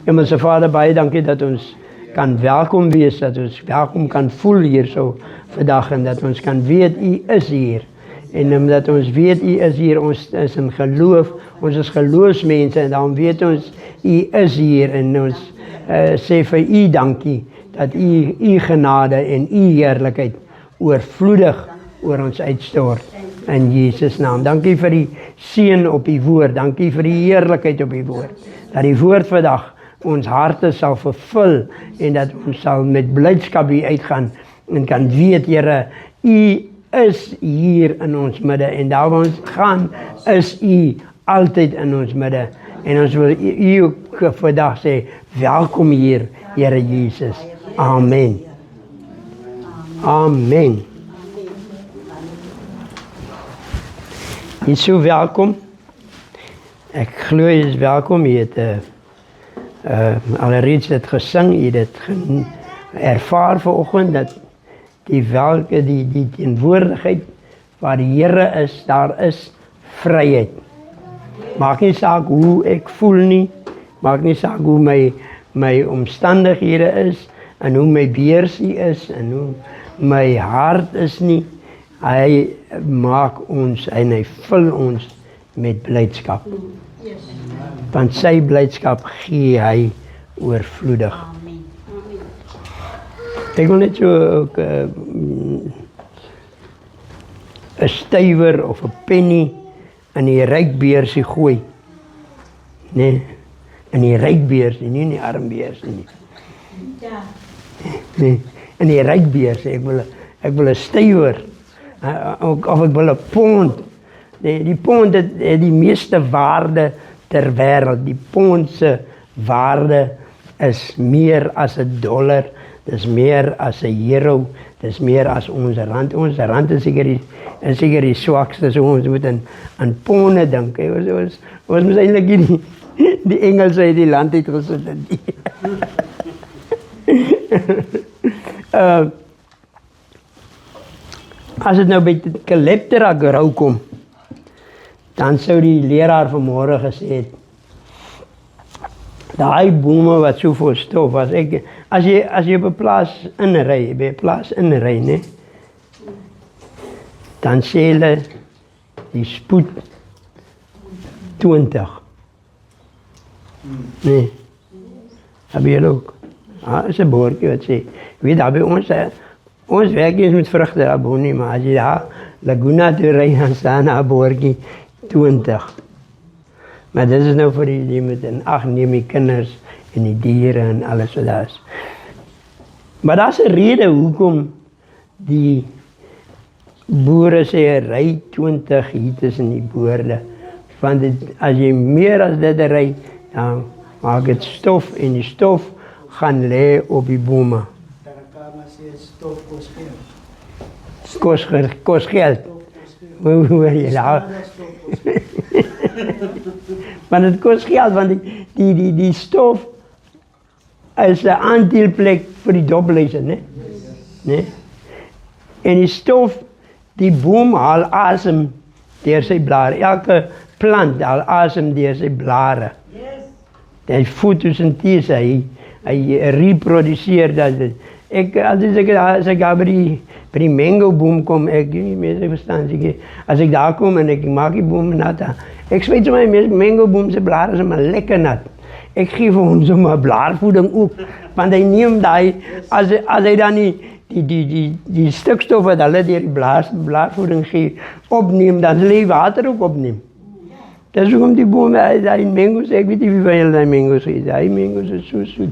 Hemelse Vader, baie dankie dat ons kan welkom wees, dat ons welkom kan voel hier so vandag en dat ons kan weet U is hier. En omdat ons weet U is hier, ons is in geloof, ons is geloofsmense en daarom weet ons U is hier en ons sê vir U dankie dat U genade en U heerlikheid oorvloedig oor ons uitstort in Jesus naam. Dankie vir die seën op U woord, dankie vir die heerlikheid op U woord, dat die woord vandag ons harte sal vervul en dat ons sal met blydskap hier uitgaan en kan weet, Here, U is hier in ons midde en daar waar ons gaan, is U altyd in ons midde. En ons wil U ook vandag sê, welkom hier, Here Jesus. Amen. Amen. Jy is so welkom. Ek glo jy is welkom. Jy het alreeds dit gesing, jy het dit ervaar vanoggend dat die teenwoordigheid waar die Here is, daar is vryheid. Maak nie saak hoe ek voel nie, maak nie saak hoe my omstandighede is en hoe my beursie is en hoe my hart is nie. Hy maak ons en hy vul ons met blydskap. Want sy blydskap gee hy oorvloedig. Ek wil net so ook 'n stywer of 'n penny in die rykbeursie gooi. Nee, in die rykbeursie, nie in die armbeursie nie. Ja. Nee, in die rykbeursie, ek wil 'n stywer, of ek wil 'n pond. Die pond het die meeste waarde ter wêreld. Die pond se waarde is meer as $1, dis meer as €1, dis meer as ons rand. Ons rand is seker die swakste, so ons moet aan ponde dink. Ons moet eintlik die Engelse uit die land het gesit. As dit nou by Caleptera gerou kom, dan sou die leraar vanmôre gesê het, daai bome wat so vol stof was, as jy op 'n plaas inry, né? Dan sê hulle die spoed 20. Nee. Heb jy ook? Is 'n boortjie wat sê, weet daar by ons werk is met vrugte daar bo nie, maar as jy daar Laguna toe ry, dan staan daar 'n boortjie 20. Maar dit is nou vir die met in ag neem die kinders en die diere en alles wat daar is. Maar daar's 'n rede hoekom die boere sê ry 20 hier tussen die boorde. Want as jy meer as dit ry, dan maak dit stof en die stof gaan lê op die bome. Stof kost geld. Kost geld. Hoe jy daar? Maar het kost geld, want die stof is 'n aandeelplek vir die dopleiser, né? Nee? En die stof, die boom haal asem deur sy blare. Elke plant haal asem deur sy blare. Die fotosintese, hy reproduceer dat. As ek daar by die mango boom kom, ek nie mense verstaan, as ek daar kom en ek maak die boom nat, ek weet my mango boom se blare is maar lekker nat. Ek gee vir hom sommer blaarvoeding ook, want hy neem daai, as hy dan die stukstof wat hulle deur die blaarvoeding gee, opneem, dan sal hy water ook opneem. Dis hoekom die bome, die mango's, ek weet nie wie van julle die mango's eet, die mango's is so soet.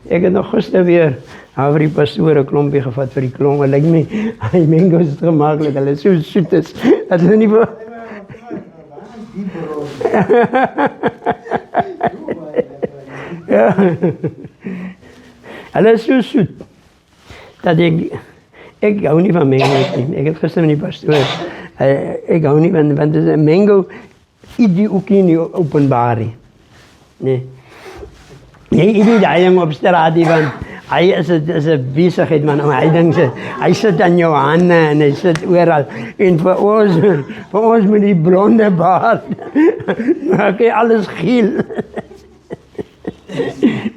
Ek het nog gister weer vir die pastoor 'n klompie gevat vir die klonge, lyk my, die mango's is gemaaklik, hulle is so soet is, dat hulle nie vir... Ja. Hulle is so soet, dat ek hou nie van mango's nie. Ek het gister met die pastoor, ek hou nie van, want een mango, die ook nie openbaar nie. Nee. Jy nie die ding op straat nie, want hy is 'n besigheid man, hy sit aan jou hande en hy sit oral. En vir ons met die blonde baard, maak hy alles geel.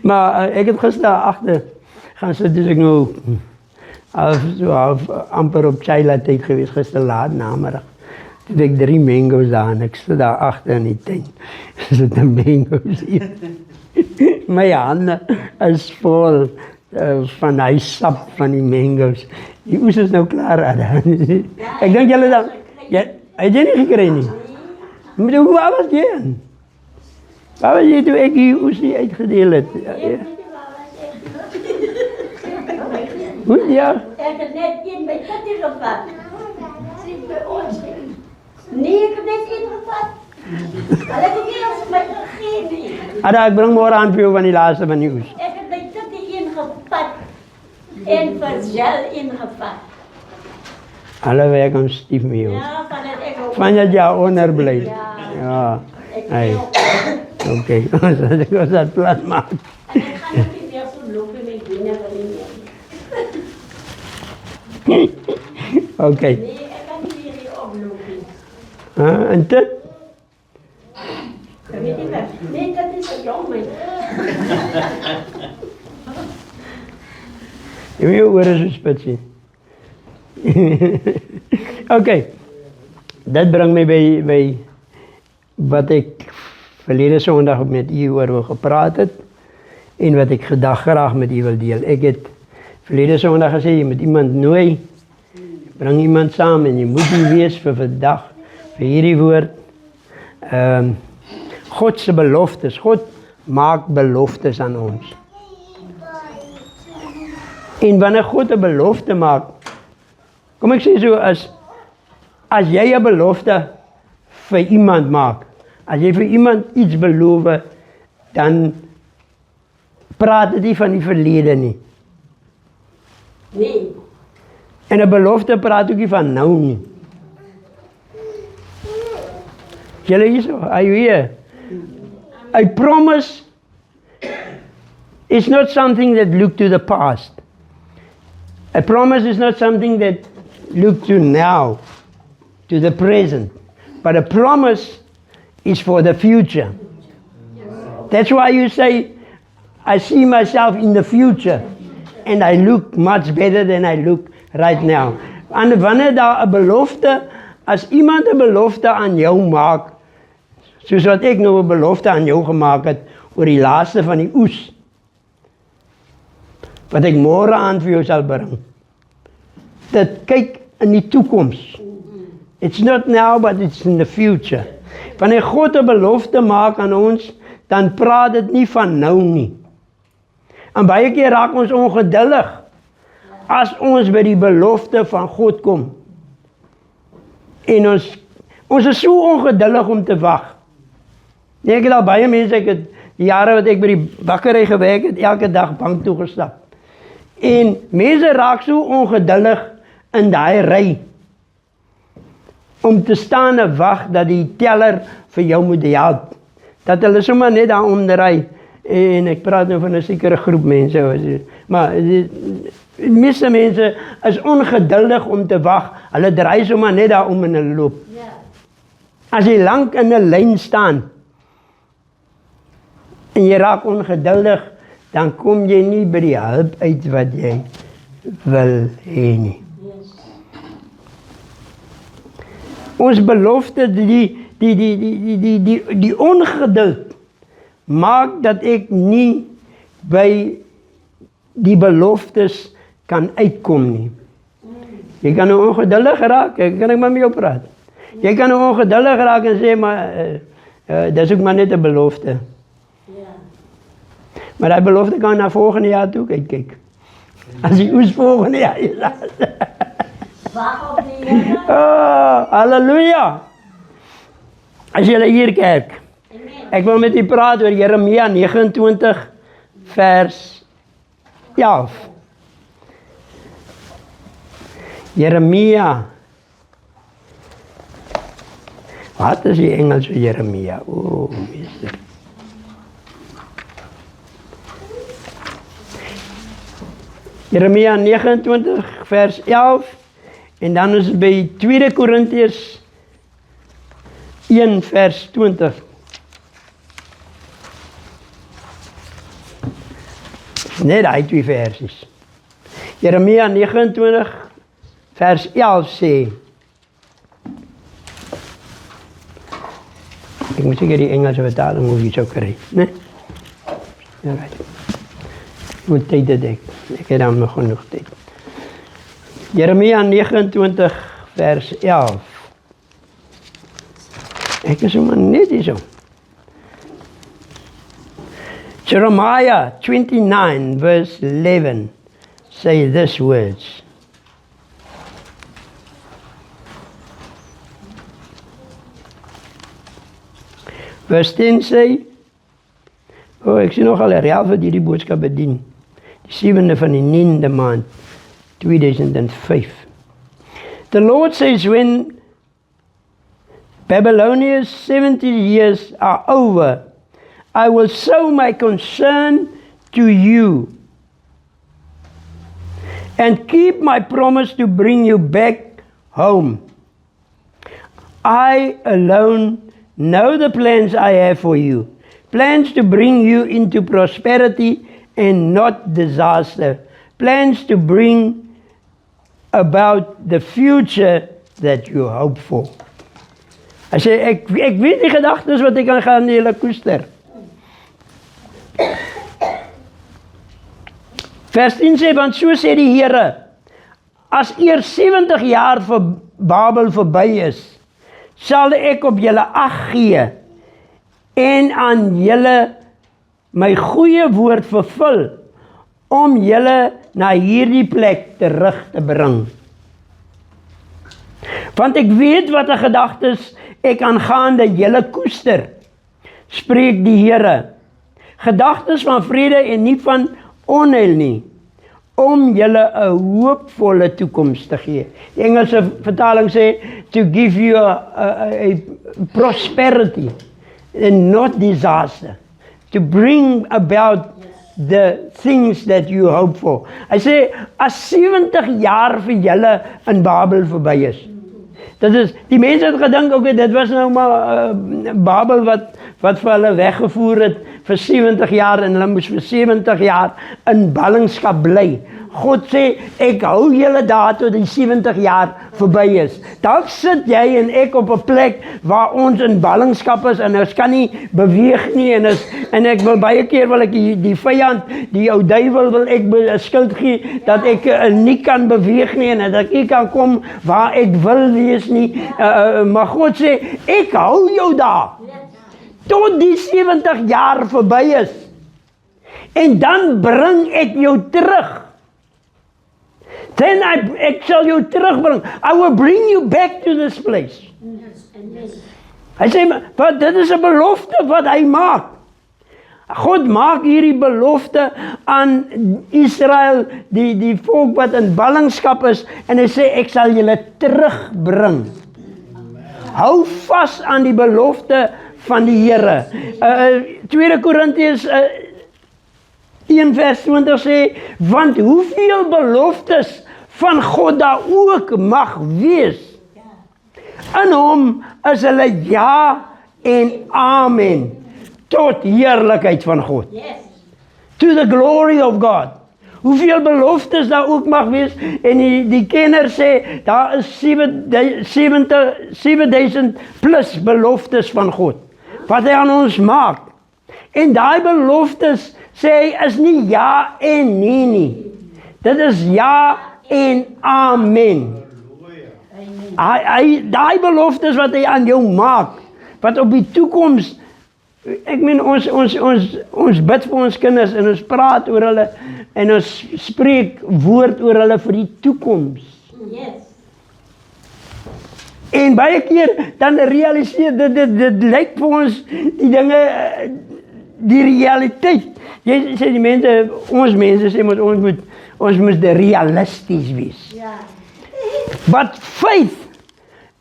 Maar ek het gister agter gaan sit, dus ek nou half amper op Chila tyd geweest, gister laat namiddag. Toen heb ik 3 mango's daar en ik sta daar achter in die tuin. Er zitten mango's hier. Mijn handen is vol van die sap van die mango's. Die oes is nou klaar, Ada. Ik denk jullie dan... Ja, heb je niet gekregen? Nie? Maar waar was jy? Waar was jy toen ik die oes niet uitgedeeld heb? Goed, ja. Ik heb net in bij Katty gevat. Zie bij ons. Nee, ik heb net ingevat. Maar ik heb eerst met gegeven. Ada, ik breng morgen aan voor jou van die laatste van die oes. Ik heb bij Katty ingevat. En verzel ingevat. Alle werk om stief met jou. Ja, van het ik ook. Van dat jou onderblijft. Ja. Ja. Ik Hey. ook. Oké, ik was dat plan maken. En ik ga niet meer zo lopen met dingen van die mensen. Oké. Nee, ik kan niet meer hier oplopen. En dit? Dat weet ik wel. Nee, dat is een jongen. Je moet je oren zo spits zien. Oké. Dat brengt mij bij wat ik verleden zondag met u over gepraat heb. En wat ik graag met u wil delen. Ik heb verleden zondag gezegd, je moet iemand nooit. Breng iemand samen en je moet niet wees voor vandaag. Voor hierdie woord. Godse beloftes. God maakt beloftes aan ons. En wanneer God een belofte maakt. Kom ik zeg zo, als jij een belofte voor iemand maakt. Als jij voor iemand iets belooft. Dan praat het niet van die verleden niet. Nee. En een belofte praat ook niet van nou niet. Jullie hier zo, are you here? A promise is not something that look to the past. A promise is not something that look to now, to the present. But a promise is for the future. That's why you say, I see myself in the future. And I look much better than I look right now. En wanneer daar een belofte, als iemand een belofte aan jou maakt, zoals wat ik nou een belofte aan jou gemaakt heb, oor die laatste van die oes, wat ik morgen aan voor jou zal brengen. Dat kijk in die toekomst. It's not now, but it's in the future. Wanneer God een belofte maakt aan ons, dan praat het niet van nou niet. En baie keer raak ons ongeduldig as ons by die belofte van God kom. En ons is so ongeduldig om te wag. Nee, ek het al baie mense, ek het die jare wat ek by die bakkerij gewerk het, elke dag bank toegestap. En mense raak so ongeduldig in daai ry om te staan en wag dat die teller vir jou moet help. Dat hulle sommer net daar omdraai. En ek praat nou van 'n sekere groep mense. Maar die meeste mense is ongeduldig om te wag. Hulle draai sommer net daar om en hulle loop. Ja. As jy lank in 'n lyn staan en jy raak ongeduldig, dan kom jy nie by die hulp uit wat jy wil hê nie. Yes. Ons belofte, die ongeduld maak dat ek nie by die beloftes kan uitkom nie. Jy kan nou ongeduldig raak, kan ek maar met jou praat. Jy kan nou ongeduldig raak en sê, maar dat is ook maar net 'n belofte. Ja. Maar die belofte kan na volgende jaar toe kyk. As die oes volgende jaar is. Wacht op die Here. Oh, halleluja! As jy hier kyk. Amen. Ek wil met u praat oor Jeremia 29 vers 11. Jeremia. Wat is die Engels vir Jeremia? O, meester. Jeremia 29 vers 11. En dan is het by 2 Korintiërs 1 vers 20. Net daai 2 versies. Jeremia 29 vers 11 sê, ek moet seker die Engelse vertaling moet jy sou kry, né? Alright. Ek moet tyd het ek het dan nog genoeg tyd. Jeremia 29 vers 11. Ek is sommer net hier so. Jeremiah 29 verse 11 say this words. Vers 10 sê, ek sien nogal 'n reël vir hierdie boodskap bedien. Die 7de van die 9de maand 2005. The Lord says when Babylonia's 70 years are over, I will show my concern to you and keep my promise to bring you back home. I alone know the plans I have for you, plans to bring you into prosperity and not disaster, plans to bring about the future that you hope for. Hy sê, ek weet die gedagtes wat ek kan gaan die hele koester. Vers 10 sê, want so sê die Here, as eers 70 jaar vir Babel verby is, sal ek op julle ag gee en aan julle my goeie woord vervul om julle na hierdie plek terug te bring. Want ek weet wat 'n gedagtes ek aangaande julle koester, spreek die Here. Gedagtes van vrede en nie van onheil nie, om julle 'n hoopvolle toekoms te gee. Die Engelse vertaling sê, to give you a prosperity and not disaster. To bring about the things that you hope for. Hy sê, as 70 jaar vir julle in Babel verby is. Dit is, die mense het gedink, okay, dit was nou maar Babel wat vir hulle weggevoer het vir 70 jaar en hulle moes vir 70 jaar in ballingskap bly. God sê, ek hou julle daar tot die 70 jaar verby is. Dalk sit jy en ek op 'n plek waar ons in ballingskap is en ons kan nie beweeg nie en ek wil baie keer wil ek die vyand, die ou duiwel wil ek skuld gee dat ek nie kan beweeg nie en dat ek nie kan kom waar ek wil wees nie. Maar God sê, ek hou jou daar tot die 70 jaar verby is. En dan bring ek jou terug. Then ek sal jou terugbring. I will bring you back to this place. Hy sê, want dit is 'n belofte wat hy maak. God maak hierdie belofte aan Israel, die volk wat in ballingskap is, en hy sê, ek sal julle terugbring. Hou vas aan die belofte van die Here. 2 Korintiërs 1 vers 20 sê, want hoeveel beloftes van God daar ook mag wees, in hom is hulle ja en amen, tot heerlikheid van God. Yes. To the glory of God. Hoeveel beloftes daar ook mag wees, en die kenner sê, daar is 7000 plus beloftes van God, wat hy aan ons maak. En daai beloftes, sê hy, is nie ja en nee nie. Dit is ja en amen. Daai beloftes wat hy aan jou maak, wat op die toekoms, ek meen ons bid vir ons kinders en ons praat oor hulle en ons spreek woord oor hulle vir die toekoms. Yes. En baie keer dan realiseer dit lyk vir ons die dinge, die realiteit. Jy sê die mense, ons mense sê ons moet realisties wees. Ja. But faith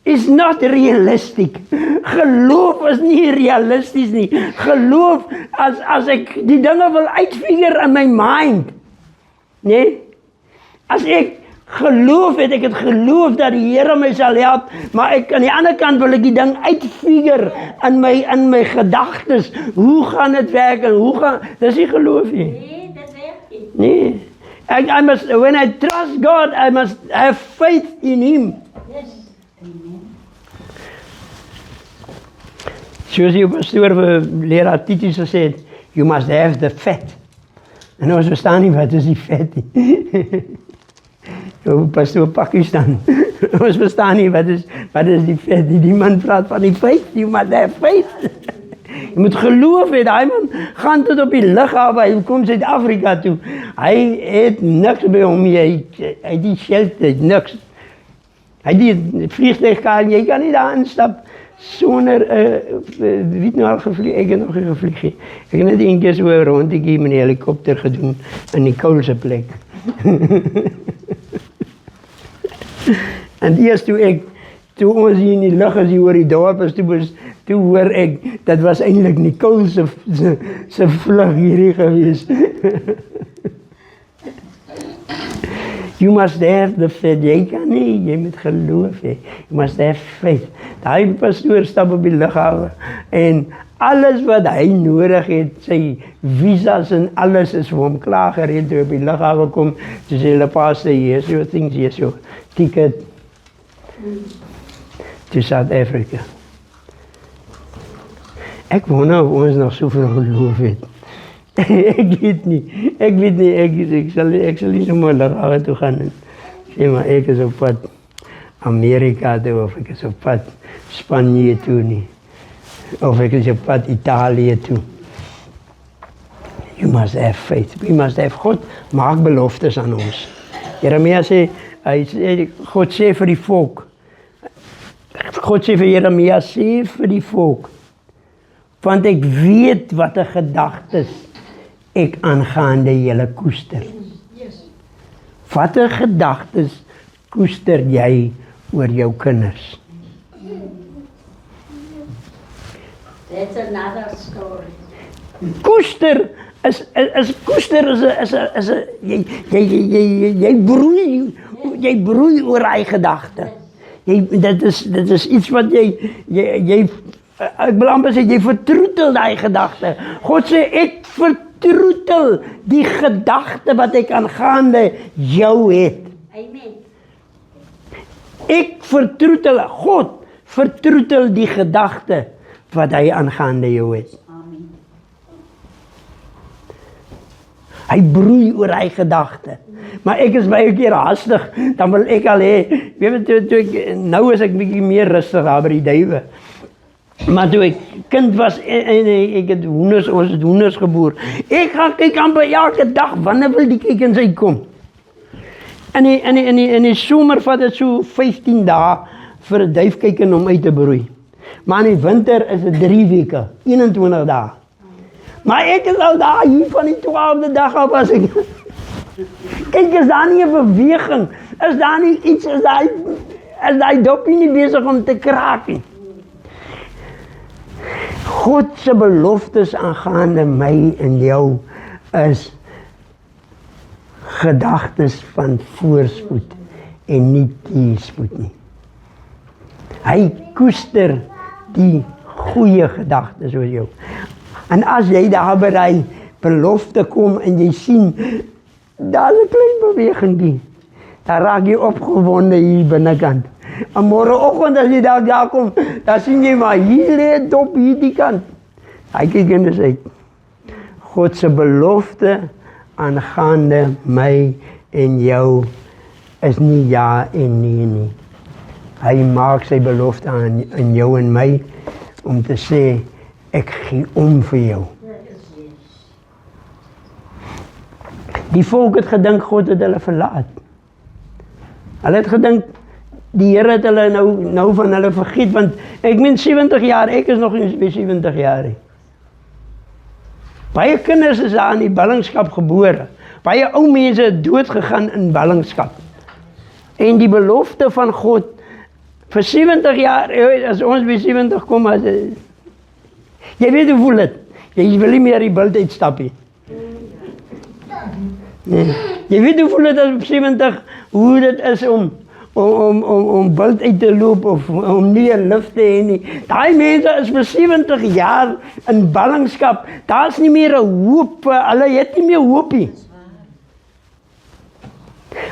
is not realistic. Geloof is nie realisties nie. Geloof, as ek die dinge wil uitfigure in my mind, nee, as ek geloof het, ek het geloof dat die Here my sal help, maar ek aan die ander kant wil ek die ding uitfigure in my gedagtes. Hoe gaan dit werk en dis nie geloof nie. Nee, dit werk nie. Nee. I must, when I trust God, I must have faith in Him. Yes. Amen. Soos die pastoor vir leraar Titus gesê het, you must have the fat. En ons verstaan nie wat is die vet nie. Pastoor Pakistan. Ons verstaan nie wat is die vet nie. Die man praat van die faith, you must have faith. Jy moet geloof hê, daai man gaan tot op die lughawe, hy kom Suid-Afrika toe. Hy het niks by hom nie, hy het die shelter, niks. Hy die vliegtuigkaart, jy kan nie daar instap sonder, wie het nou al gevlieg? Ek het nog nie gevlieg nie. Ek het net een keer so een rondetjie met die helikopter gedoen in die koulse plek. En eers toe ons hier in die lug is, hier oor die dorp is, toe hoor ek, dat was eintlik Nicole se vlug hierdie gewees. You must have the faith. Jy kan nie, jy moet geloof hê. You must have faith. Daai pastoor stap op die lughawe en alles wat hy nodig het, sy visas en alles is vir hom klaar gereed toe op die lughawe kom. Toe sê hulle pastor, hier is your things, hier is your ticket to South Africa. Ek wonder of ons nog soveel geloof het. Ek weet nie, ek sal nie sommer lughawe toe gaan en sê maar ek is op pad Amerika toe of ek is op pad Spanje toe nie. Of ek is op pad Italië toe. You must have faith. We must have. God maak beloftes aan ons. Jeremia sê, God sê vir die volk. God sê vir Jeremia, sê vir die volk. Want ek weet wat 'n gedagtes ek aangaande julle koester. Watter gedagtes koester jy oor jou kinders? That's another story. Koester is jy broei oor hy gedagte. Dit is iets wat jy ek wil amper sê, jy vertroetel daai gedagte. God sê, ek vertroetel die gedagte wat ek aangaande jou het. Amen. Ek vertroetel, God vertroetel die gedagte wat hy aangaande jou het. Amen. Hy broei oor hy gedagte. Maar ek is baie keer haastig, dan wil ek al hê, weet jy, nou is ek bietjie meer rustig daar by die duwe. Maar toe ek kind was en ek het ons het hoenders geboer. Ek gaan kyk amper elke dag, wanneer wil die kykens uitkom? In die somer vat dit so 15 dae vir 'n duifkyken om uit te broei. Maar in die winter is dit 3 weke, 21 dae. Maar ek is al daar hier van die 12de dag af as ek kyk, is daar nie 'n beweging? Is daar nie iets, is daai dopie nie besig om te kraak nie? God se beloftes aangaande my en jou is gedagtes van voorspoed en nie teëspoed nie. Hy koester die goeie gedagtes oor jou. En as jy daar by die belofte kom en jy sien, daar is 'n klein bewegingkie, dan raak jy opgewonde hier binnekant. En môreoggend as jy daar kom, dan sien jy maar hier lê dop hierdie kant. Hy kyk in die uit. God se belofte aangaande my en jou is nie ja en nee nie. Hy maak sy belofte aan jou en my om te sê, ek gee om vir jou. Die volk het gedink God het hulle verlaat. Hulle het gedink die Here het hulle nou van hulle vergeet, want ek meen 70 jaar, ek is nog nie by 70 jaar nie. Baie kinders is daar in die ballingskap gebore. Baie ou mense het dood gegaan in ballingskap. En die belofte van God vir 70 jaar, as ons by 70 kom, jy weet hoe voel dit. Jy wil nie meer die bult uitstap nie. Nee. Jy weet hoe voel dit as op 70, hoe dit is om bult uit te loop of om nie 'n lift te hê nie. Daai mense is vir 70 jaar in ballingskap. Daar's nie meer 'n hoop, hulle het nie meer hoop nie.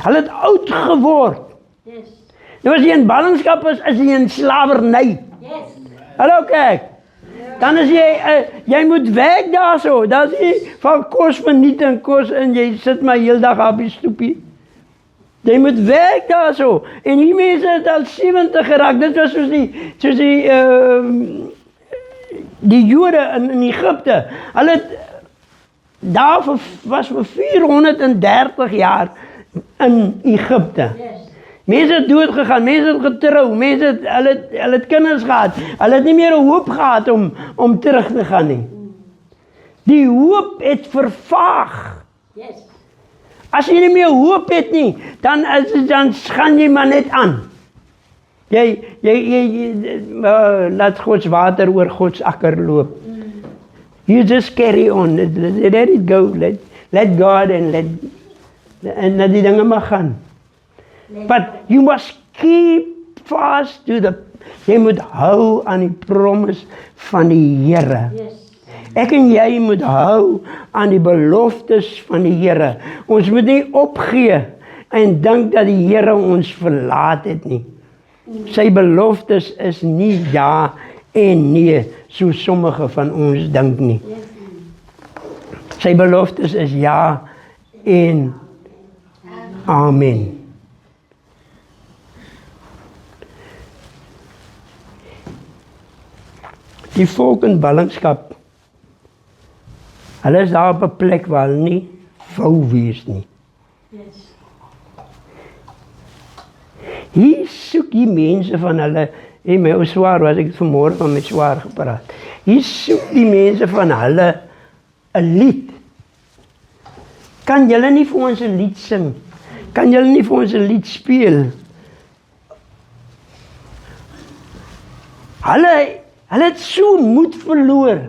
Hulle het oud geword. Yes. Nou as jy in ballingskap is jy in slavernij. Yes. Hallo kyk. Dan is jy moet werk daar so. Dat is nie van kos verniet en kos en jy sit maar heel dag op die stoepie. Jy moet werk daar so. En die mense het al 70 geraak. Dit was soos die Jode in Egypte. Hulle het daar was vir 430 jaar in Egypte. Yes. Mense het doodgegaan, mense het getrou, hulle het kinders gehad. Hulle het nie meer 'n hoop gehad om terug te gaan nie. Die hoop het vervaag. Yes. As jy nie meer hoop het nie, dan gaan jy maar net aan. Jy laat Gods water oor Gods akker loop. You just carry on. Let it go. Let God and laat die dinge maar gaan. But you must keep fast to jy moet hou aan die promise van die Here. Yes. Ek en jy moet hou aan die beloftes van die Here. Ons moet nie opgee en dink dat die Here ons verlaat het nie. Sy beloftes is nie ja en nee, so sommige van ons dink nie. Sy beloftes is ja en amen. Die volk in ballingskap, hulle is daar op 'n plek waar hulle nie wou wees nie. Yes. Hier soek die mense van hulle, my ou swaar was ek vanmôre van my swaar gepraat. Hier soek die mense van hulle 'n lied. Kan julle nie vir ons 'n lied sing? Kan julle nie vir ons 'n lied speel? Hulle het so moed verloor,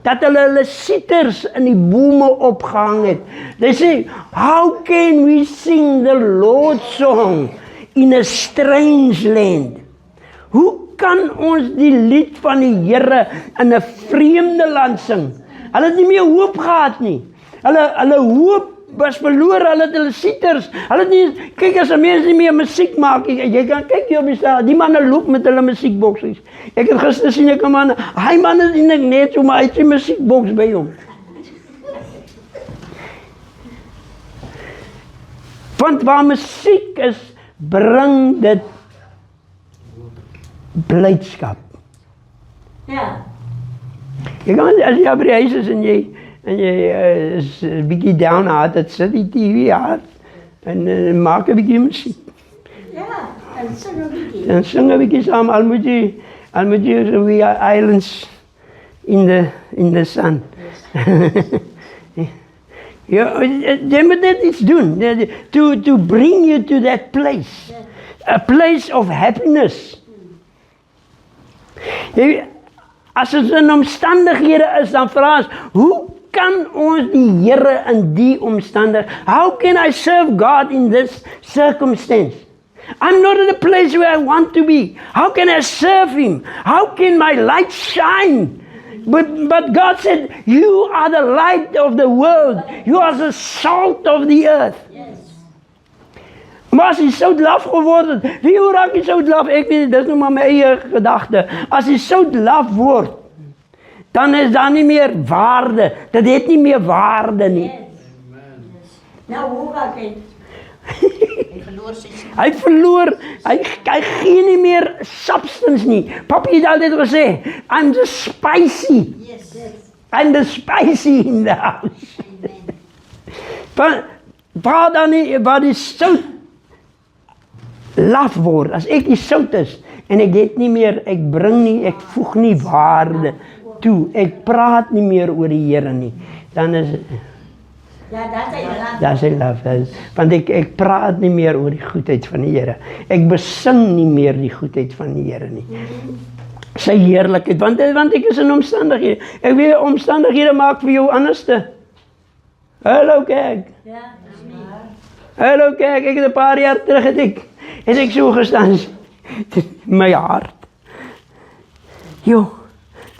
dat hulle sieters in die bome opgehang het. They say, how can we sing the Lord's song in a strange land? Hoe kan ons die lied van die Here in 'n vreemde land sing? Hulle het nie meer hoop gehad nie. Hulle hoop was verloor, hulle het hulle sieters. Hulle het nie, kyk as 'n mens nie meer musiek maak, jy kan kyk hier op die straat, die manne loop met hulle musiekboksies. Ek het gister sien ek 'n man, hy man is eintlik net so, maar hy het 'n musiekboks by hom. Want waar musiek is, bring dit blydskap. Ja. Jy kan, as jy by die huis is en jy is 'n bietjie downhearted, sit die TV aan en maak 'n bietjie musiek. Ja, en sing 'n bietjie. En sing 'n bietjie saam, al moet jy so we are islands in the sun. Ja, jy moet net iets doen, to bring you to that place. A place of happiness. As ons in omstandighede is, dan vra ons, hoe kan ons die Here in die omstandigheid? How can I serve God in this circumstance? I'm not in a place where I want to be. How can I serve Him? How can my light shine? But God said, you are the light of the world. You are the salt of the earth. Yes. Maar as die sout laf geword het, hoe raak die sout laf? Ek weet, dit is nou maar my eie gedagte. As die sout laf word, dan is daar nie meer waarde. Dit het nie meer waarde nie. Yes. Nou, hoe raak dit? Hy verloor, hy gee nie meer substance nie. Papi het altyd gesê, I'm the spicy. Yes. I'm the spicy in the house. Waar die sout laf word, as ek die sout is, en ek het nie meer, ek bring nie, ek voeg nie waarde toe, ek praat nie meer oor die Here nie, dan is Ja, dat is laf. dat is laf, want ek praat nie meer oor die goedheid van die Here, ek besing nie meer die goedheid van die Here nie, sy heerlikheid, want ek is in omstandighede, ek weet, omstandighede maak vir jou anderste. Hallo kyk, Ja, dat is nie. hallo kyk, ek het 'n paar jaar terug het ek so gestaan, my hart, joh,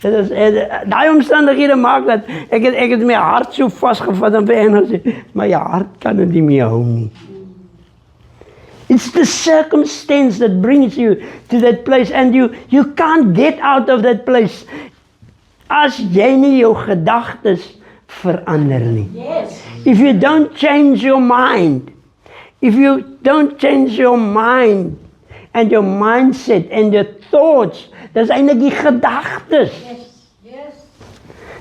daai omstandighede maak dat, ek het my hart so vastgevat en vir Engels, my hart kan dit nie meer hou nie. It's the circumstance that brings you to that place, and you can't get out of that place as jy nie jou gedagtes verander nie. Yes. If you don't change your mind, if you don't change your mind and your mindset and your thoughts, dis eintlik die gedagtes. Yes.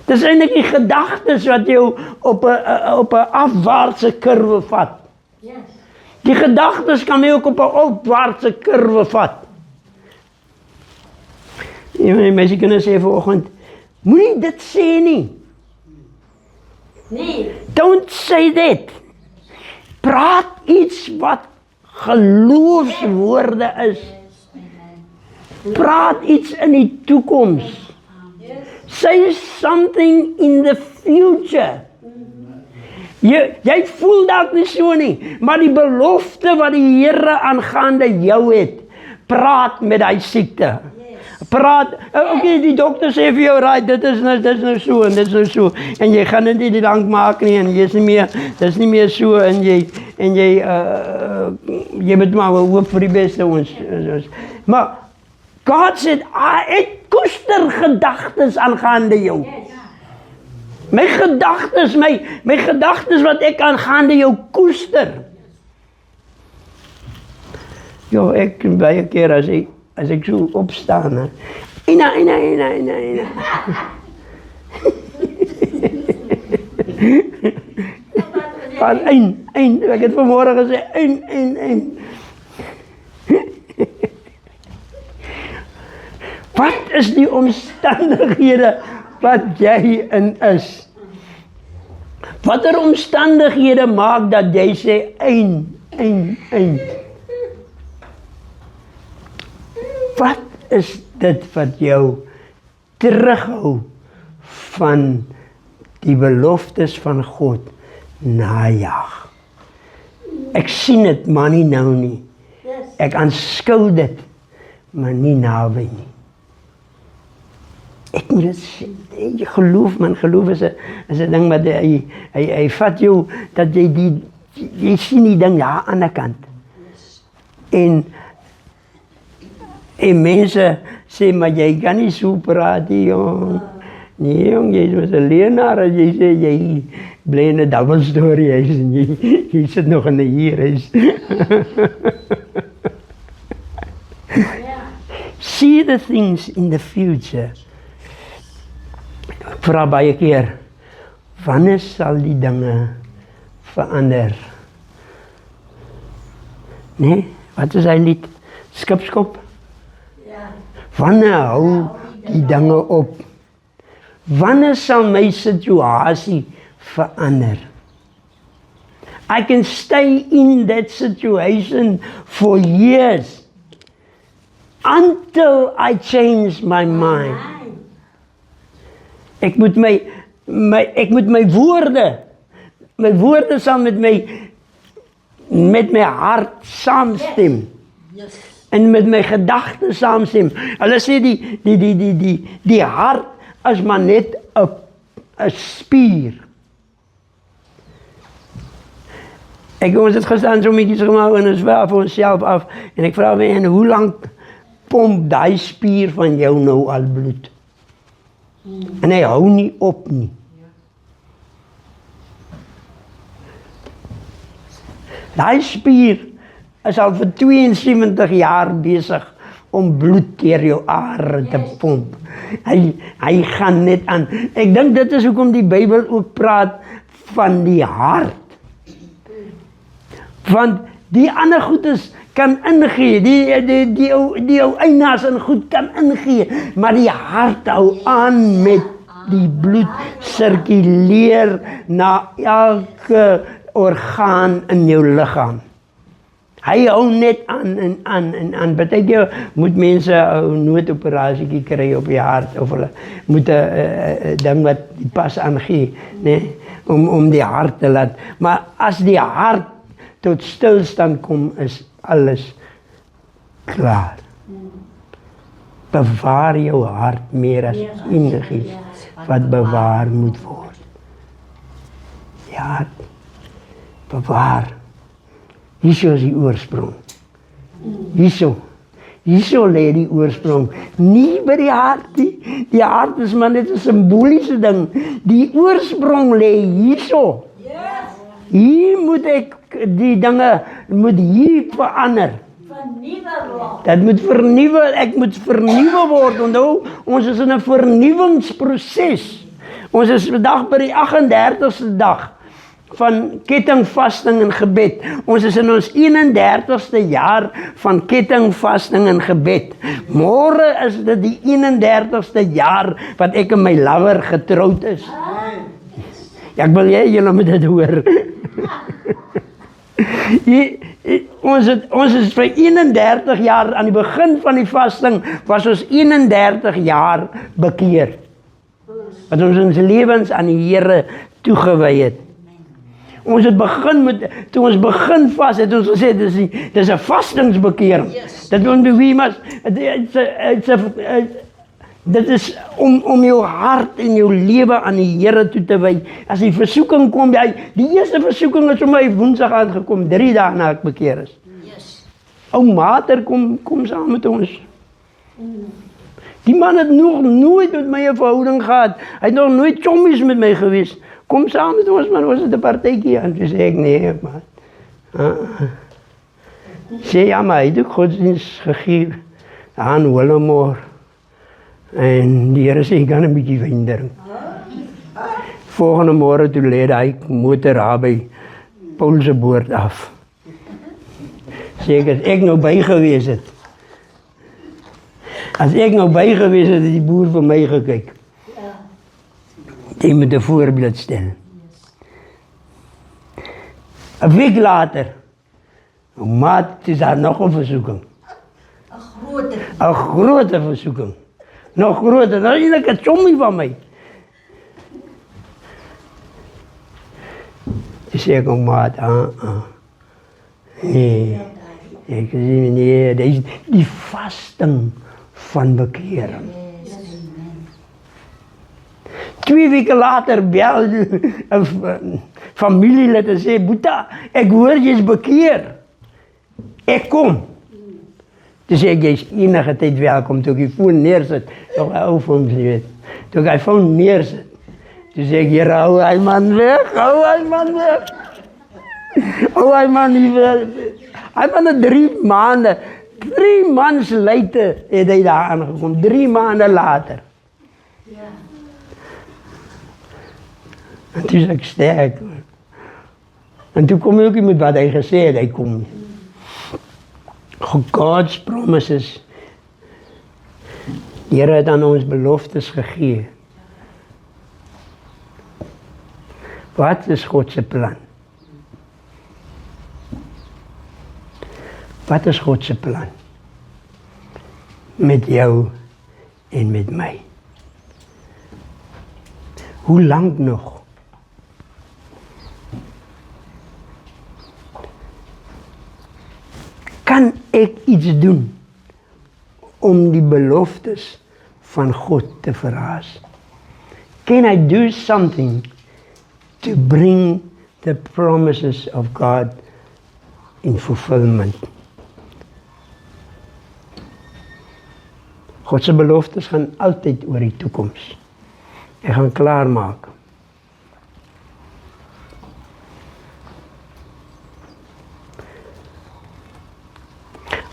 Dis eintlik die gedagtes wat jou op 'n afwaartse kurwe vat. Yes. Die gedagtes kan jy ook op 'n opwaartse kurwe vat. Die mense kan sê vanoggend, moenie dit sê nie. Nee. Don't say that. Praat iets wat geloofswoorde is. Praat iets in die toekoms. Say something in the future. Jy voel dalk nie so nie, maar die belofte wat die Here aangaande jou het, praat met hy siekte. Praat, okay, die dokter sê vir jou, right, dit is nou so en dit is nou so, en jy gaan dit nie lank maak nie, en jy is nie meer, dit is nie meer so, en jy moet maar hoop vir die beste ons. Maar God sê, ek koester gedagtes aangaande jou. My gedagtes wat ek aangaande jou koester. Jo, ek baie keer as ek so opstaan, ina. Van een, ek het vanmorgen gesê, een. Wat is die omstandighede wat jy in is? Watter omstandighede maak dat jy sê, een? Wat is dit wat jou terughou van die beloftes van God najag? Ek sien dit, maar nie nou nie. Ek aanskou dit, maar nie naby nie. Ek moet dit sê, geloof is 'n ding wat hy vat jou, dat jy sien die ding daar aan die kant. En mense sê, maar jy kan nie so praat nie, jong. Nee, jong, jy is 'n leenaar as jy sê, jy bly in 'n double story huis en jy sit nog in 'n huurhuis. See the things in the future. Ek vra baie keer, wanneer sal die dinge verander? Nee, wat is hy lied? Skipskop? Wanneer hou die dinge op? Wanneer sal my situasie verander? I can stay in that situation for years until I change my mind. Ek moet my woorde sal met my hart saamstem. En met my gedagtes saamstem. Hulle sê die hart is maar net 'n spier. Ons het gestaan so metjies gemaak en ons wel vir onsself af. En ek vra my, en hoe lank pomp daai spier van jou nou al bloed? En hy hou nie op nie. Daai spier is al vir 72 jaar besig om bloed deur jou are te pomp. Hy gaan net aan. Ek dink dit is hoekom die Bybel ook praat van die hart. Want die ander goedes kan ingee, die ou eienaars en goed kan ingee, maar die hart hou aan met die bloed sirkuleer na elke orgaan in jou liggaam. Hy hou net aan. Partykeer moet mense 'n noodoperasie kry op die hart, of hulle moet 'n ding wat die pas aangee, nee, om die hart te laat. Maar as die hart tot stilstand kom, is alles klaar. Bewaar jou hart meer as enigiets wat bewaar moet word. Ja, bewaar. Hier is die oorsprong. Hierso lê die oorsprong. Nie by die hart nie. Die hart is maar net 'n simboliese ding. Die oorsprong lê hierso. Hier moet ek die dinge moet hier verander. Vernuwe word. Dat moet vernuwe, ek moet vernuwe word. Onthou, ons is in 'n vernuwingsproses. Ons is vandag by die 38ste dag van kettingvasting en gebed. Ons is in ons 31ste jaar van kettingvasting en gebed. Môre is dit die 31ste jaar wat ek en my lover getroud is. Ja, ek wil julle moet dit hoor. Ons is vir 31 jaar, aan die begin van die vasting, was ons 31 jaar bekeer. Wat ons lewens aan die Here toegewy het. Ons het begin met, toe ons begin vas, het ons gesê, dis 'n vastingsbekering. Dit dit is om jou hart en jou lewe aan die Here toe te wy. As die versoeking kom, die eerste versoeking is vir my Woensdag aangekom, 3 dae na ek bekeer is. Ou Mater kom saam met ons. Die man het nog nooit met my 'n verhouding gehad. Hy het nog nooit chommies met my gewees. Kom saam met ons, man, ons het 'n partytjie aan. Toe sê ek, nee, man. Sê, ja, maar hy het ook godsdienst gegee aan Willemore. En die Here sê, ek kan 'n bietjie wyn drink. Volgende môre toe lê hy motor daar by Paul se boord af. Sê ek, as ek nou by gewees het. As ek nou by gewees het, het die boer vir my gekyk. Jy moet 'n voorbeeld stel. 'n week later, maat, is daar nog 'n versoeking. 'n groter versoeking. Nog groter, nou eintlik 'n chommie van my. Dis sê ek, maat, nee, ek sê, nee, dit is die vasting van bekering. 2 weke later bel 'n familielid en sê, Boeta, ek hoor jy's bekeer. Ek kom. Toe sê ek, jy's enige tyd welkom. Toe ek die foon neersit, nog 'n ou foon, jy weet. Toe ek die foon neersit, toe sê ek, Here, hou hy man weg, hou hy man weg. Hou hy man nie weg. Hy man 3 maande, 3 maande later het hy daar aangekom, 3 maande later. En toe is ek sterk. En toe kom hy ook nie met wat hy gesê het, hy kom nie. God's promises. Die Here het aan ons beloftes gegee. Wat is God se plan? Wat is God se plan? Met jou en met my. Hoe lank nog? Kan ek iets doen om die beloftes van God te verraas? Can I do something to bring the promises of God in fulfillment? God se beloftes gaan altyd oor die toekoms. Hy gaan klaarmaak.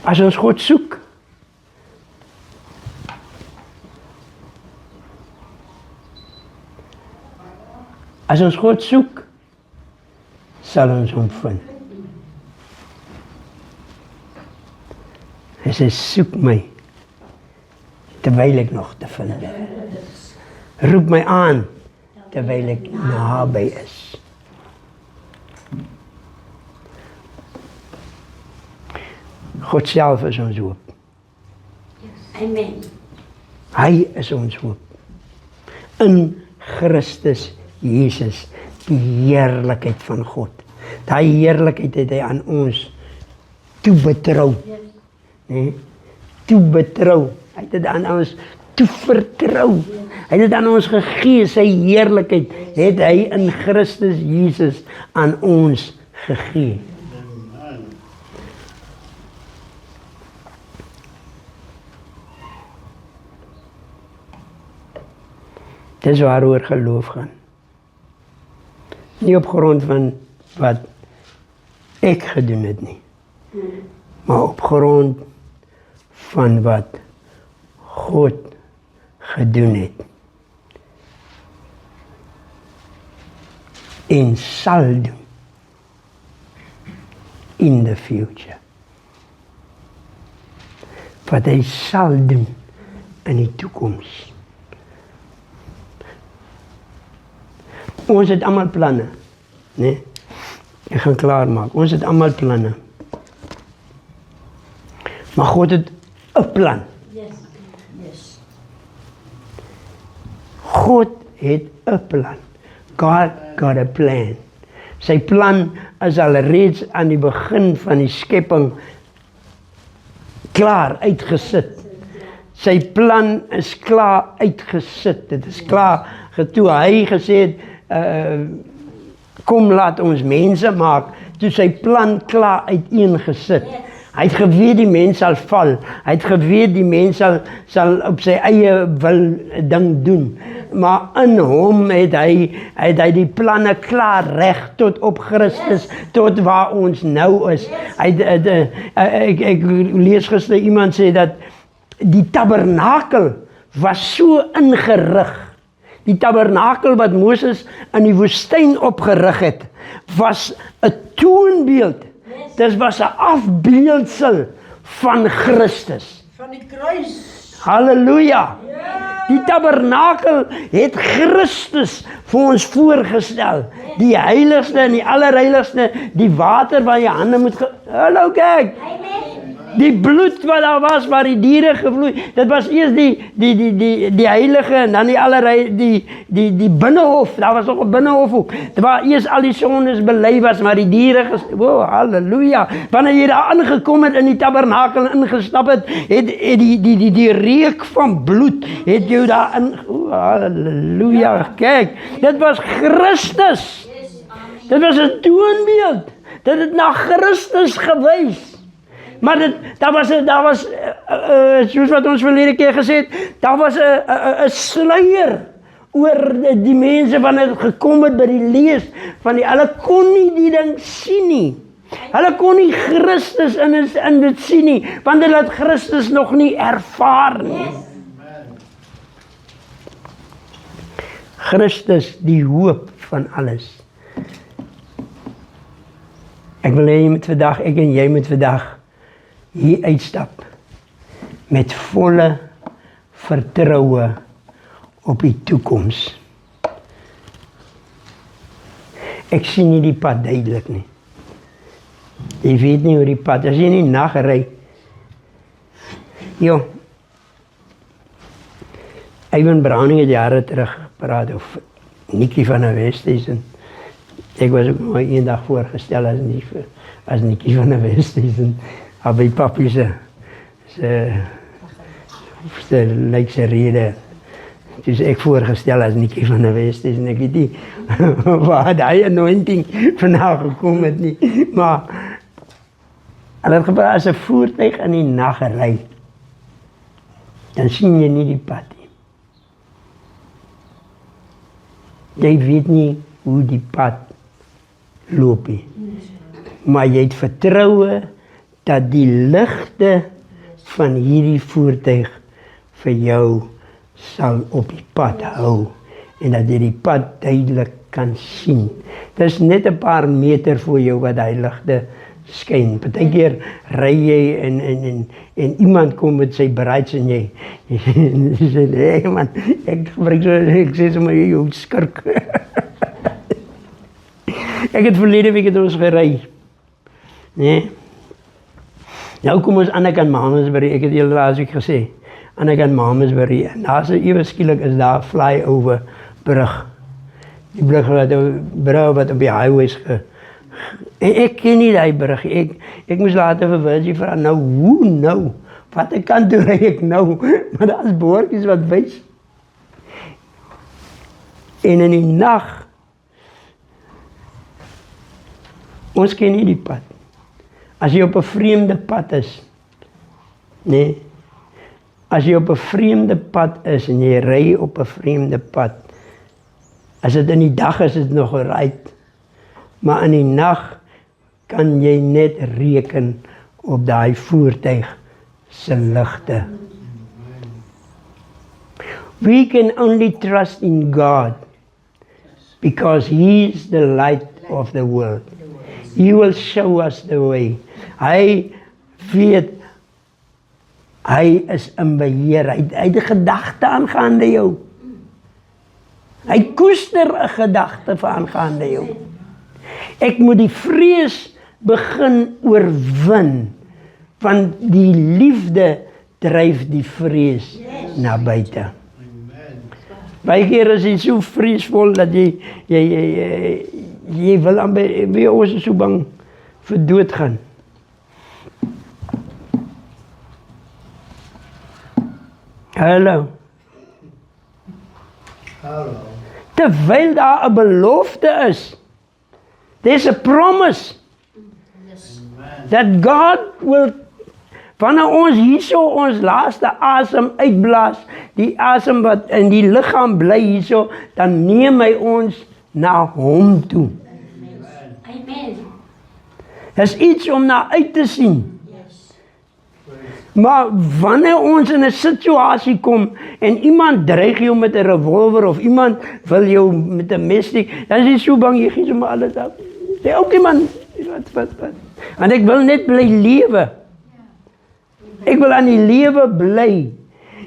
As ons God soek, sal ons hom vind. Hy sê, soek my, terwyl ek nog te vind ben. Roep my aan, terwyl ek naby is. God self is ons hoop. Amen. Hy is ons hoop. In Christus Jesus, die heerlikheid van God. Daai heerlikheid het hy aan ons toebetrou. Nee? Toebetrou. Hy het dit aan ons toevertrou. Hy het dit aan ons gegee, sy heerlikheid het hy in Christus Jesus aan ons gegee. Dis waaroor geloof gaan. Nie op grond van wat ek gedoen het nie, maar op grond van wat God gedoen het. En sal doen in the future. Wat hy sal doen in die toekoms. Ons het allemaal planne, nee? Ek gaan klaarmaak. Ons het allemaal planne. Maar God het 'n plan. Yes. God het 'n plan. God got a plan. Sy plan is al reeds aan die begin van die skepping klaar uitgesit. Sy plan is klaar uitgesit. Dit is klaar toe hy gesê het, kom laat ons mense maak, toe sy plan klaar uiteengesit. Hy het geweet die mens sal val. Hy het geweet die mens sal op sy eie wil ding doen. Maar in hom het hy die planne klaar reg tot op Christus, tot waar ons nou is. Ek lees gister iemand sê dat die tabernakel was so ingerig. Die tabernakel wat Moses in die woestyn opgerig het, was 'n toonbeeld. Dit was 'n afbeeldsel van Christus. Van die kruis. Halleluja! Die tabernakel het Christus vir ons voorgestel. Die heiligste en die allerheiligste, die water waar jy hande moet Hallo, kyk! Die bloed wat daar was, waar die diere gevloei, dit was eers die heilige en dan die binnehof, daar was nog 'n binnehof ook, waar eers al die sondes bely was, maar die diere, halleluja, wanneer jy daar aangekom het in die tabernakel ingestap het, het die reuk van bloed, het jou daar in, halleluja, kyk, dit was Christus, dit was 'n toonbeeld, dit het na Christus gewys. Maar daar was soos wat ons verlede keer gesê het, daar was 'n sluier oor die mense wanneer het gekom het by die lees van hulle kon nie die ding sien nie. Hulle kon nie Christus in dit sien nie, want hulle het Christus nog nie ervaar nie. Christus, die hoop van alles. Ek wil hê jy moet vandag, ek en jy moet vandag hier uitstap met volle vertroue op die toekoms. Ek sien nie die pad duidelik nie. Jy weet nie hoe die pad, as jy nie nag ry. Ivan Browning het jare terug gepraat, of Nikkie van der Westhuizen. Ek was ook nog eendag voorgestel as Nikkie van der Westhuizen. Maar by papi lyk sy rede. Dus ek voorgestel as Nikkie van der Westhuizen. Ek weet nie waar die anointing vanaf gekom het nie. Maar hulle het gepraat as 'n voertuig in die nag ry, dan sien jy nie die pad nie. Jy weet nie hoe die pad loop nie. Maar jy het vertroue dat die ligte van hierdie voertuig vir jou sal op die pad hou en dat jy die pad duidelik kan sien. Dit is net 'n paar meter voor jou wat hy ligte skyn. Partykeer ry jy en iemand kom met sy bereids en jy sê, nee man, ek sê sommer jou skurk. Ek het verlede week het ons gery. Nee. Nou kom ons aan die kant Mamasbury, ek het julle laas week gesê, aan die kant Mamasbury, en daar is ewe skielik is daar flyover brug. Die brug wat op die highways en ek ken nie die brug, ek moes later vir Virgie vra, nou hoe nou? Wat ek kan doen ek nou? Maar daar is boortjies wat wys. En in die nag, ons ken nie die pad. As jy op 'n vreemde pad is, nee, as jy op 'n vreemde pad is en jy ry op 'n vreemde pad, As dit in die dag is dit nog right, maar in die nag kan jy net reken op daai voertuig se ligte. We can only trust in God because He is the light of the world. He will show us the way. Hy weet, hy is in beheer. Hy het 'n gedagte aangaande jou. Hy koester 'n gedagte vir aangaande jou. Ek moet die vrees begin oorwin, want die liefde dryf die vrees na buite. Baie keer is jy so vreesvol dat jy wil aanby ons is so bang vir doodgaan. Hallo. Hallo. Terwyl daar 'n belofte is. There's a promise that God will, wanneer ons hierso ons laaste asem uitblaas, die asem wat in die liggaam bly hierso, dan neem hy ons na hom toe. Amen. Dis iets om na uit te sien. Maar wanneer ons in 'n situasie kom en iemand dreig jou met 'n revolver of iemand wil jou met 'n mes steek, dan is jy so bang jy gee sommer alles af. Sê okay man, wat. Want ek wil net bly lewe. Ek wil aan die lewe bly.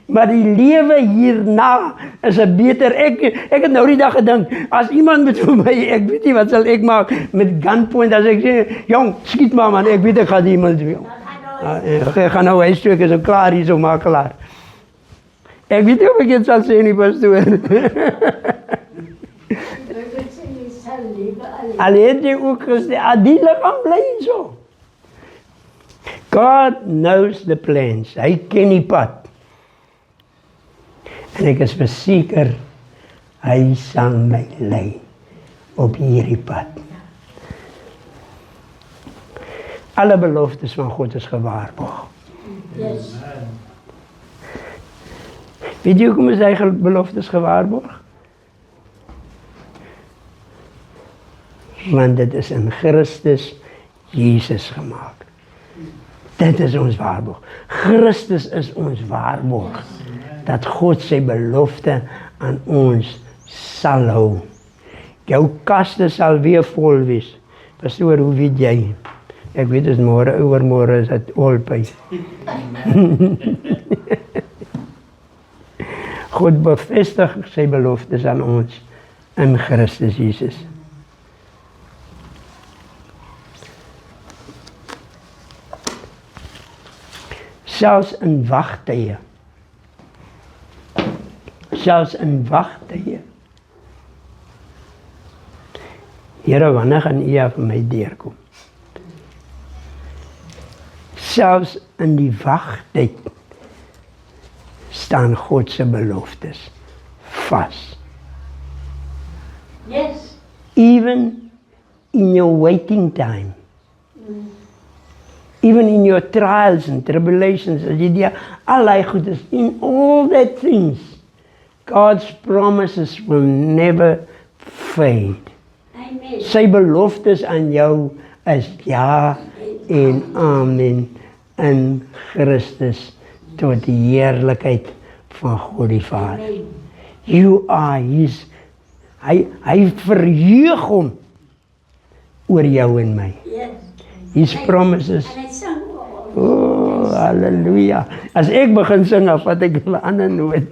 Maar die lewe hierna is 'n beter. Ek het nou die dag gedink, as iemand met vir my, ek weet nie wat sal ek maak met gunpoint as ek sê, jong, skiet maar man, ek weet ek gaan iemand doen. Ek gaan nou huis toe, ek is so klaar hier so maar klaar. Ek weet nie of ek dit sal sê nie, pastoor. Al het jy ook gesê, die liggaam bly so. God knows the plans. Hy ken die pad. En ek is verseker, hy sal my lei op hierdie pad. Alle beloftes van God is gewaarborg. Yes. Weet jy hoekom is hy beloftes gewaarborg? Want dit is in Christus Jesus gemaak. Dit is ons waarborg. Christus is ons waarborg. Dat God sy belofte aan ons sal hou. Jou kaste sal weer vol wees. Pastoor, hoe weet jy? Ek weet dit môre, oormôre is dit alpy. God bevestig sy beloftes aan ons in Christus Jesus. Selfs in wagtye. Selfs in wagtye. Here, wanneer gaan U vir my deurkom? Selfs in die wagtyd staan God se beloftes vas. Yes. Even in your waiting time. Even in your trials and tribulations, as jy die allerlei goed is, in all that things, God's promises will never fade. Amen. Sy beloftes aan jou is ja en amen in Christus tot die heerlikheid van God die Vader. Amen. You are his. Hy verheug hom oor jou en my. Yes. His promises. En hy sing Oh, halleluja. As ek begin sing, vat ek 'n ander noot.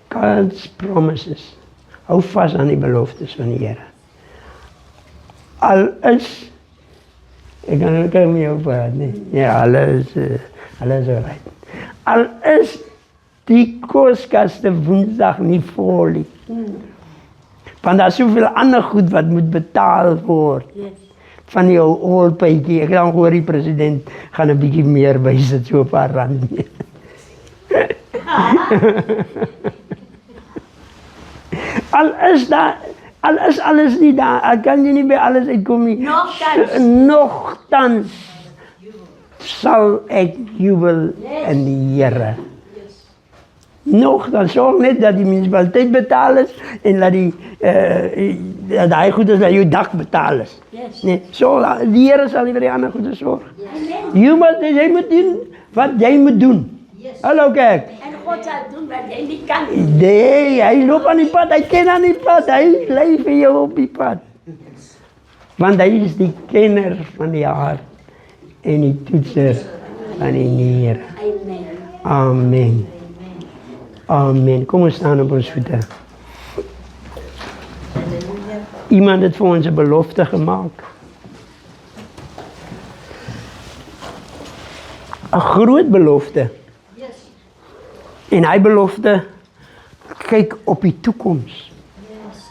God's promises. Hou vas aan die beloftes van die Here. Al is, ek kan met jou praat, nee. Ja, alles alright. Al is die koskaste Woensdag nie vol nie. Want daar is soveel ander goed wat moet betaal word. Yes. Van jou olpytjie. Ek dan hoor die president gaan 'n bietjie meer bysit, so 'n paar rand meer. Al is alles nie daar, al kan jy nie by alles uitkom nie. Nogtans sal ek jubel in die Here. nog, dan sorg net dat die munisipaliteit betaal is en dat dat hy goedes dat jou dak betaal is. Yes. Nee, so, die Here sal vir die ander goedes sorg. Jy moet doen wat jy moet doen. Yes. Hallo kerk. En God zal doen wat jij niet kan. Nee, hy loop aan die pad, hy ken aan die pad, hy lei vir jou op die pad. Want hy is die kenner van die hart en die toetser van die niere. Amen. Amen. Amen. Kom ons staan op ons voete. Iemand het vir ons 'n belofte gemaak. 'n Groot belofte. Yes. En hy belofte kyk op die toekoms. Yes.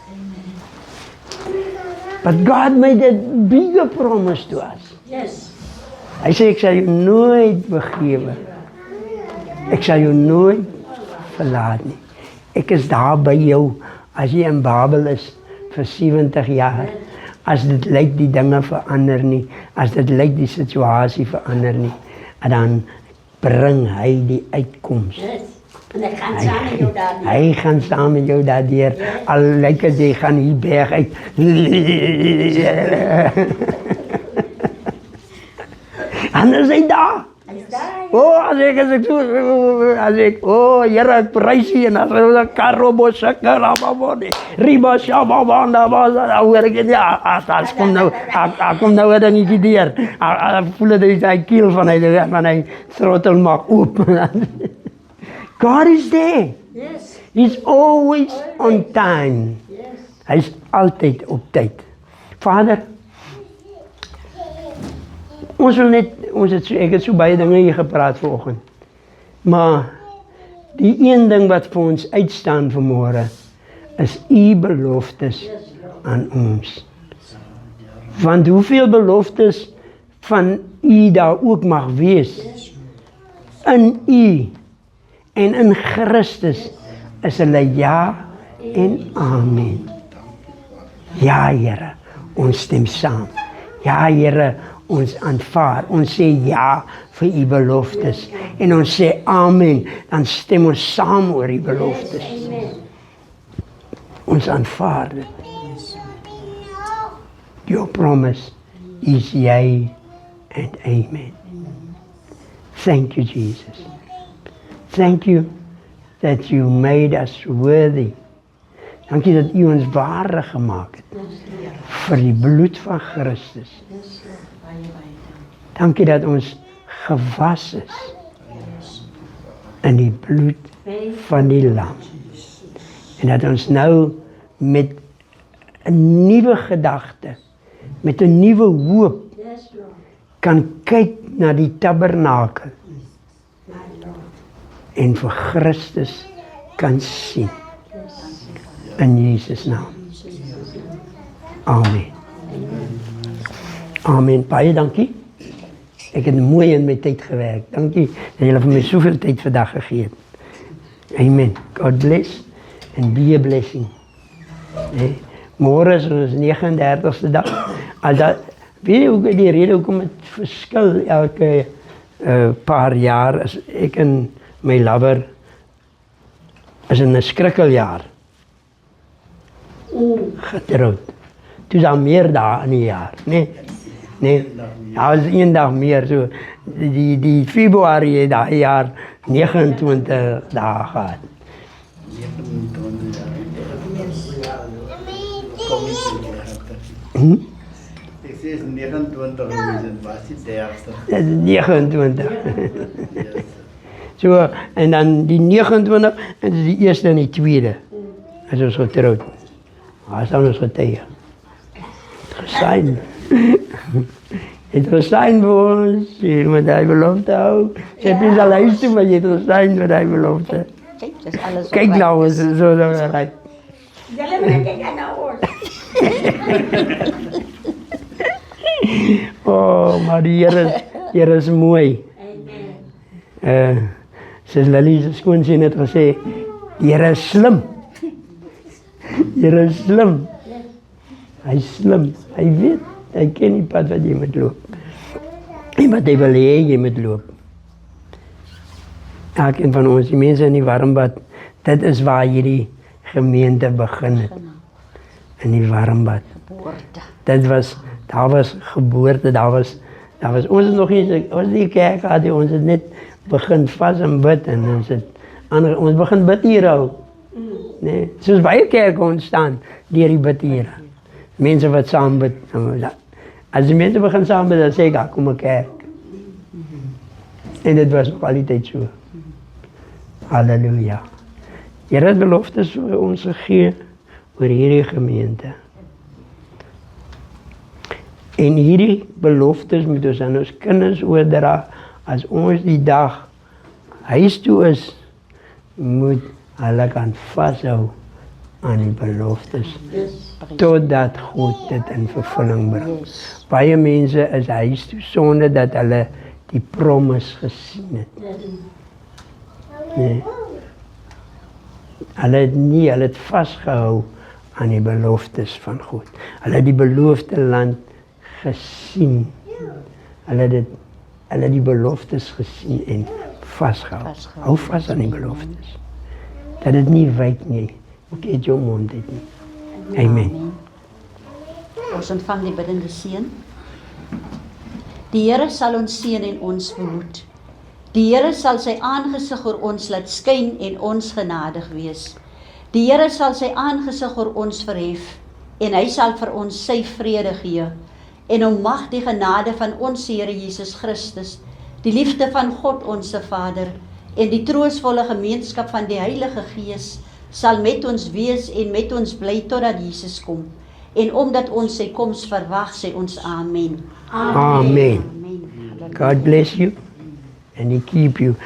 But God made a bigger promise to us. Yes. Hy sê ek sal jou nooit begewe. Ek sal jou nooit verlaat nie. Ek is daar by jou as jy in Babel is vir 70 jaar. As dit lyk die dinge verander nie, as dit lyk die situasie verander nie, en dan bring hy die uitkoms. Yes. En ik ga samen met jou daar. Hy gaan saam met jou daardeur. Al lyk dit jy gaan hier berg uit. En is hy daar? Hij is daar. As ek, Here, ek prys U en as ek karobo sakarababone, riba shababanda baza, hoor ek dit, as kom nou, ek kom nou 'n dingetjie deur. Ek voel dit hy keel van hy throttle maak oop. God is there. Yes. He's always on time. Yes. Hy's altyd op tyd. Vader, ek het so baie dinge hier gepraat vanoggend. Maar die een ding wat vir ons uitstaan vanmôre is U beloftes aan ons. Want hoeveel beloftes van U daar ook mag wees, in U en in Christus is hulle ja en amen. Ja Here, ons stem saam. Ja Here, ons aanvaar, ons sê ja vir U beloftes en ons sê amen, dan stem ons saam oor U beloftes. Amen. Ons aanvaar dit. Your promise is yea and amen. Thank you, Jesus. Thank you that you made us worthy. Dankie dat U ons waardig gemaak het vir die bloed van Christus. Dankie dat ons gewas is in die bloed van die lam. En dat ons nou met 'n nuwe gedagte, met 'n nuwe hoop Yes, Lord. kan kyk na die tabernakel My Lord. en vir Christus kan sien. In Jesus naam. Amen. Amen. Baie dankie. Ek het mooi in my tyd gewerk. Dankie dat julle vir my soveel tyd vandag gegee het. Amen. God bless and be a blessing. Nee. Môre is ons 39ste dag. Al dat, weet jy ook die rede hoekom het verskil elke paar jaar as ek en my lover is in 'n skrikkeljaar getroud. Toe is daar meer dae in die jaar, nee. Nee, ja, is een dag meer so. Die Februarie het daai jaar 29 dae gehad. Ik zeg 29 geweest, was het de ergste. Dat is 29. So, en dan die 29, en dis die eerste en die tweede. As ons getroud. Waar staan ons getuie? Gesign. Het gesign vir ons, jy moet hy belofte hou. Sy het nie al huis toe, maar jy het gesign met hy belofte. Kijk, dus alles Kyk nou, ons is so reg. Jullie moeten kijken naar ons. Oh, maar die Here is mooi. Amen. Soos Lily se skoonseun het gesê, die Here is slim. Die Here is slim. Hy is slim. Hy weet, hy ken die pad wat jy moet loop. En wat hy wil hê jy moet loop. Elkeen van ons, die mense in die Warmbad, dit is waar hierdie gemeente begin het. In die Warmbad. Geboorte. Daar was geboorte, ons het nog nie, ons die kerk gehad, ons het net begin vas en bid en ons begin bid hier al. Nee, soos baie kerke ontstaan, deur die bid hier. Mense wat saam bid. As die mense begin saam bid, dan sê ek, kom 'n kerk. En dit was nog altyd so. Halleluja. Here het beloftes vir ons gegee oor hierdie gemeente. En hierdie beloftes moet ons aan ons kinders oordra. As ons die dag huis toe is, moet hulle kan vashou aan die beloftes. Totdat God dit in vervulling bring. Baie mense is huis toe sonder dat hulle die promise gesien het. Nee. Hulle het vasgehou aan die beloftes van God. Hulle het die beloofde land gesien. Hulle het die beloftes gesien en vasgehou. Hou vas aan die beloftes. Dat dit nie wyk nie. Ook het jou mond uit nie. Amen. Ons ontvang die biddende seën. Die Here sal ons seën en ons behoed. Die Here sal sy aangesig oor ons laat skyn en ons genadig wees. Die Here sal sy aangesig oor ons verhef en hy sal vir ons sy vrede gee. En mag die genade van ons Here Jesus Christus, die liefde van God ons Vader en die troostvolle gemeenskap van die Heilige Gees sal met ons wees en met ons bly totdat Jesus kom. En omdat ons sy koms verwag, sê ons amen. Amen. Amen. God bless you and he keep you.